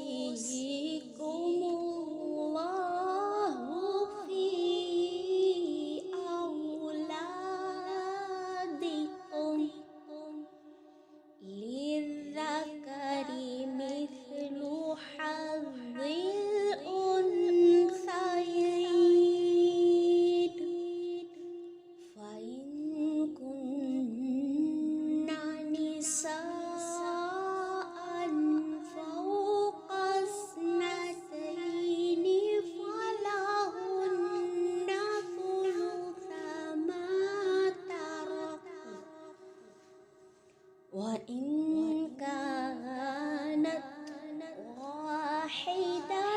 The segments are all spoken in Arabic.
يوصيكم الله في أولادكم للذكر مثل حظ الأنثيين فإن كن نساء فوق اثنتين فلهن ثلث ما ترك وإن كانت واحدة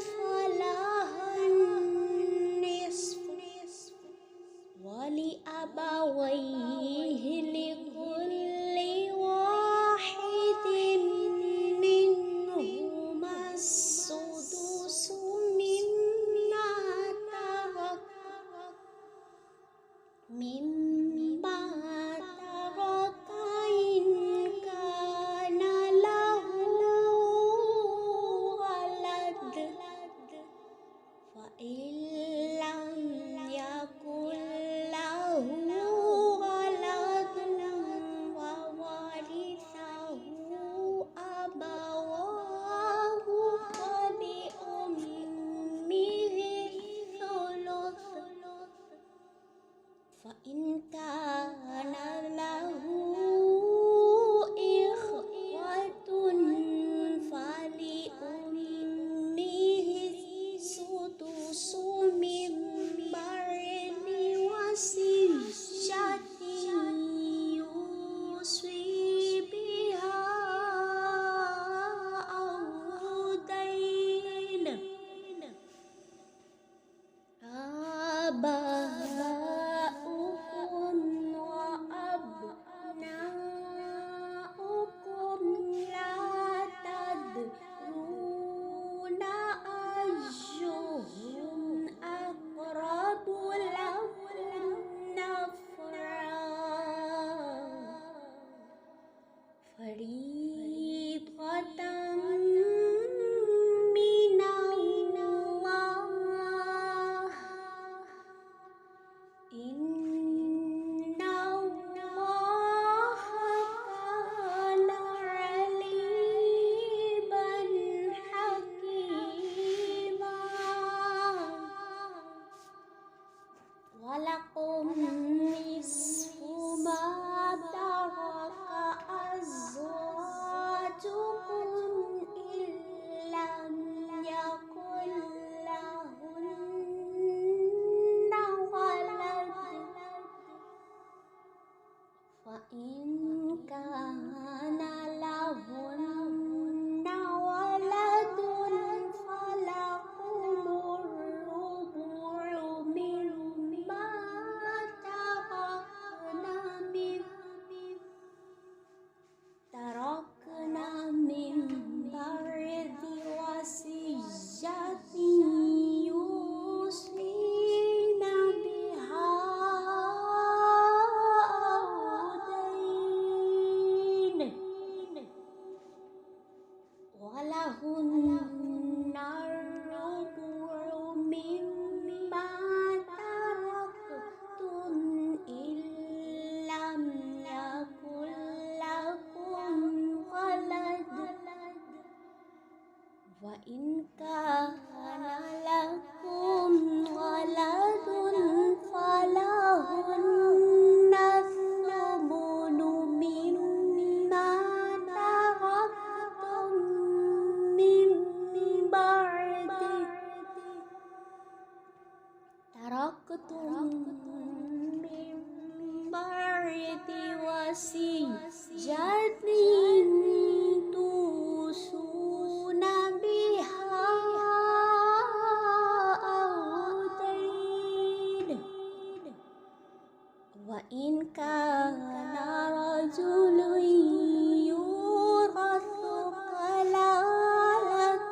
فلها النصف ولأبويه لكل واحد منهما السدس مما ترك إن كان له ولد فإن لم يكن له ولد وورثه أبواه فلأمه الثلث فإن كان له إخوة فلأمه السدس من بعد وصية يوصي بها أو دين آباؤكم وأبناؤكم لا تدرون أيهم أقرب لكم نفعا فريضة من الله إن الله كان عليما حكيما ولكم نصف ما ترك أزواجكم إن لم يكن لهن ولد فإن كان لهن ولد فلكم الربع مما تركنا من بعد وصية يوصين بها أو دين ولهن الربع مما تركتم إن لم يكن لكم ولد وإن كان لكم ولد فلهن الثمن مما تركتم من بعد وصية توصون بها أو دين وإن كان رجل يورث كلالة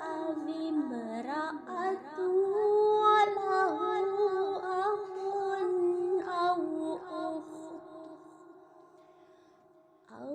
أو امرأة وله أخ أو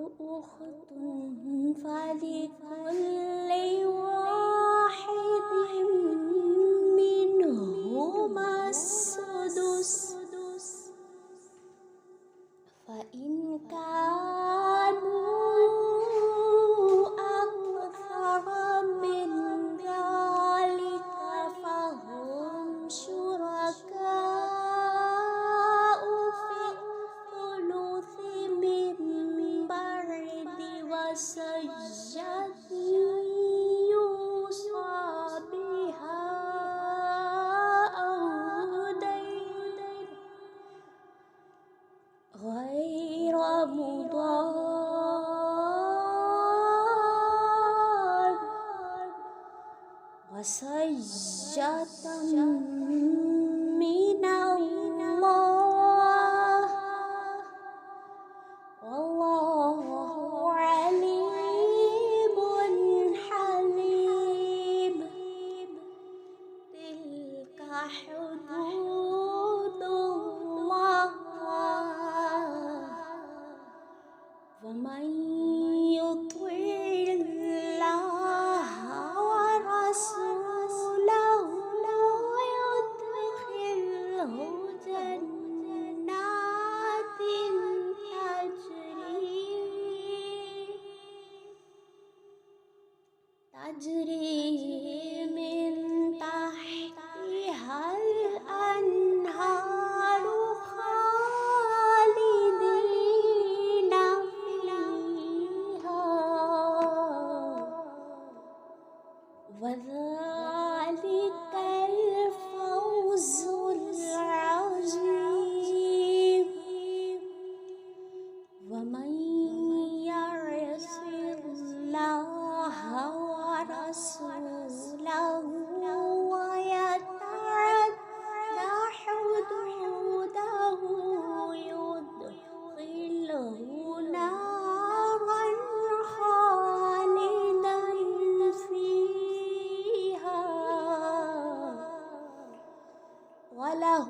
سجة من الله والله عليم حليم تلك حدود الله ومن يطع الله ورسوله يدخله جنات تجري من تحتها الأنهار خالدين فيها وذلك الفوز العظيم ومن يعص الله ورسوله ويتعد حدوده يدخله نارا خالدا فيها وله